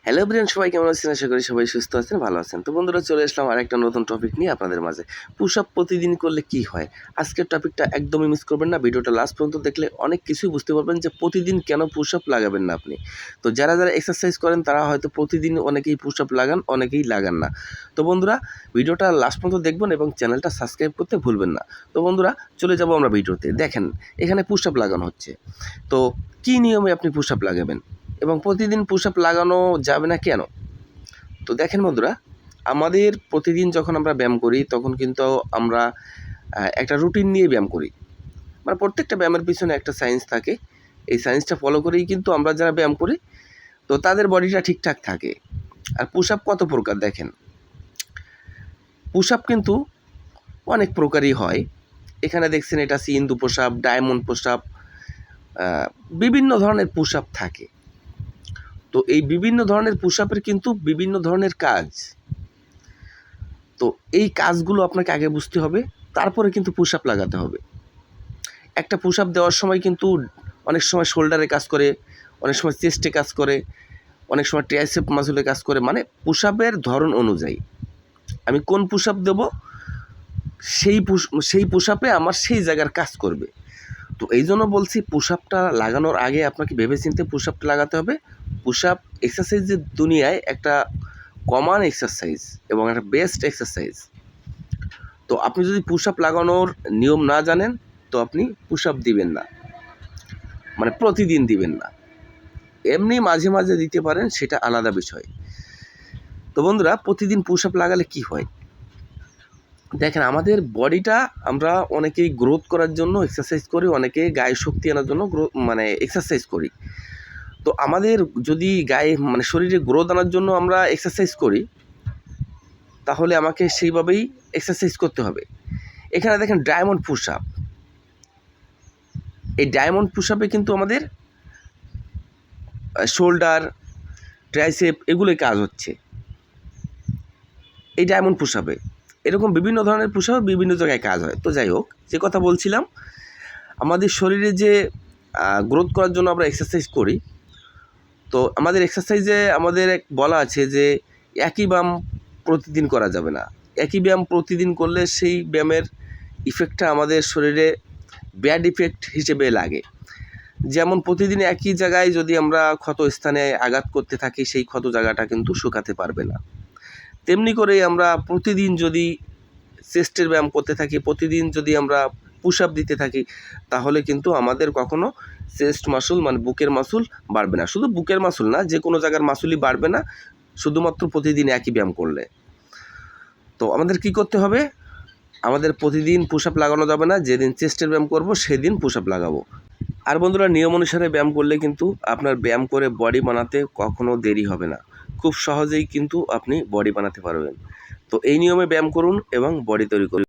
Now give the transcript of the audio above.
Hello Brian, সবাই কেমন আছেন? আশা করি সবাই সুস্থ আছেন, ভালো আছেন। তো বন্ধুরা, চলে আসলাম আরেকটা নতুন টপিক নিয়ে আপনাদের মাঝে। পুশ আপ প্রতিদিন করলে কি হয়? আজকের টপিকটা একদমই মিস করবেন না। ভিডিওটা লাস্ট পর্যন্ত দেখলে অনেক কিছুই বুঝতে পারবেন যে প্রতিদিন কেন পুশ আপ লাগাবেন না আপনি। তো যারা এক্সারসাইজ করেন তারা হয়তো প্রতিদিন অনেকেই পুশ আপ লাগান, অনেকেই লাগান না। তো বন্ধুরা, ভিডিওটা লাস্ট পর্যন্ত দেখবেন এবং চ্যানেলটা সাবস্ক্রাইব করতে ভুলবেন না। তো বন্ধুরা, চলে যাব আমরা ভিডিওতে। দেখেন, এখানে পুশ আপ লাগানো হচ্ছে। তো কী নিয়মে আপনি পুশ আপ লাগাবেন এবং প্রতিদিন পুশ আপ লাগানো যাবে না কেন? তো দেখেন বন্ধুরা, আমাদের প্রতিদিন যখন আমরা ব্যায়াম করি তখন কিন্তু আমরা একটা রুটিন নিয়ে ব্যায়াম করি। মানে প্রত্যেকটা ব্যায়ামের পিছনে একটা সায়েন্স থাকে। এই সায়েন্সটা ফলো করেই কিন্তু আমরা যারা ব্যায়াম করি তো তাদের বডিটা ঠিকঠাক থাকে। আর পুশ আপ কত প্রকার দেখেন। পুশ আপ কিন্তু অনেক প্রকারই হয়। এখানে দেখছেন এটা সিন্ধু push up, diamond push up, বিভিন্ন ধরনের পুশ আপ থাকে। তো এই বিভিন্ন ধরনের পুশ আপের কিন্তু বিভিন্ন ধরনের কাজ। তো এই কাজগুলো আপনাকে আগে বুঝতে হবে, তারপরে কিন্তু পুশ আপ লাগাতে হবে। একটা পুশ আপ দেওয়ার সময় কিন্তু অনেক সময় শোল্ডারে কাজ করে, অনেক সময় চেস্টে কাজ করে, অনেক সময় ট্রাইসেপ মাসলে কাজ করে। মানে পুশ আপের ধরন অনুযায়ী আমি কোন পুশ আপ দেবো সেই পুশ আপে আমার সেই জায়গার কাজ করবে। তো এই জন্য বলছি, পুশ আপটা লাগানোর আগে আপনাকে ভেবেচিন্তে পুশ আপটা লাগাতে হবে। পুশ আপ এক্সারসাইজের দুনিয়ায় একটা কমন এক্সারসাইজ এবং একটা বেস্ট এক্সারসাইজ। তো আপনি যদি পুশ আপ লাগানোর নিয়ম না জানেন তো আপনি পুশ আপ দিবেন না, মানে প্রতিদিন দিবেন না। এমনি মাঝে মাঝে দিতে পারেন, সেটা আলাদা বিষয়। তো বন্ধুরা, প্রতিদিন পুশ আপ লাগালে কি হয় দেখেন, আমাদের বডিটা আমরা অনেকেই গ্রোথ করার জন্য এক্সারসাইজ করি, অনেকে গায়ে শক্তি আনার জন্য এক্সারসাইজ করি। তো আমাদের যদি গায়ে শরীরে গ্রোথ আনার জন্য আমরা এক্সারসাইজ করি তাহলে আমাকে সেইভাবেই এক্সারসাইজ করতে হবে। এখানে দেখেন ডায়মন্ড পুশ আপ। এই ডায়মন্ড পুশ আপে কিন্তু আমাদের শোল্ডার, ট্রাইসেপ এগুলোই কাজ হচ্ছে এই ডায়মন্ড পুশ আপে। এরকম বিভিন্ন ধরনের পুশ আপ বিভিন্ন জায়গায় কাজ হয়। তো যাই হোক, যে কথা বলছিলাম, আমাদের শরীরে যে গ্রোথ করার জন্য আমরা এক্সারসাইজ করি, তো আমাদের এক্সারসাইজে আমাদের বলা আছে যে একই ব্যায়াম প্রতিদিন করা যাবে না। একই ব্যায়াম প্রতিদিন করলে সেই ব্যায়ামের ইফেক্টটা আমাদের শরীরে ব্যাড ইফেক্ট হিসেবে লাগে। যেমন প্রতিদিন একই জায়গায় যদি আমরা ক্ষত স্থানে আঘাত করতে থাকি, সেই ক্ষত জায়গাটা কিন্তু শুকাতে পারবে না। তেমনি করেই আমরা প্রতিদিন যদি চেস্টের ব্যায়াম করতে থাকি, প্রতিদিন যদি আমরা পুশ আপ দিতে থাকি, তাহলে কিন্তু আমাদের কখনো চেস্ট মাসল বুকের মাসল বাড়বে না। শুধু বুকের মাসল না, যে কোনো জায়গার মাসলই বাড়বে না শুধুমাত্র প্রতিদিন একই ব্যায়াম করলে। তো আমাদের কি করতে হবে? আমাদের প্রতিদিন পুশ আপ লাগানো যাবে না। যেদিন চেস্টের ব্যায়াম করব সেদিন পুশ আপ লাগাবো। আর বন্ধুরা, নিয়ম অনুসারে ব্যায়াম করলে কিন্তু আপনার ব্যায়াম করে বডি বানাতে কখনো দেরি হবে না। খুব সহজেই কিন্তু আপনি বডি বানাতে পারবেন। তো এই নিয়মে ব্যায়াম করুন এবং বডি তৈরি করুন।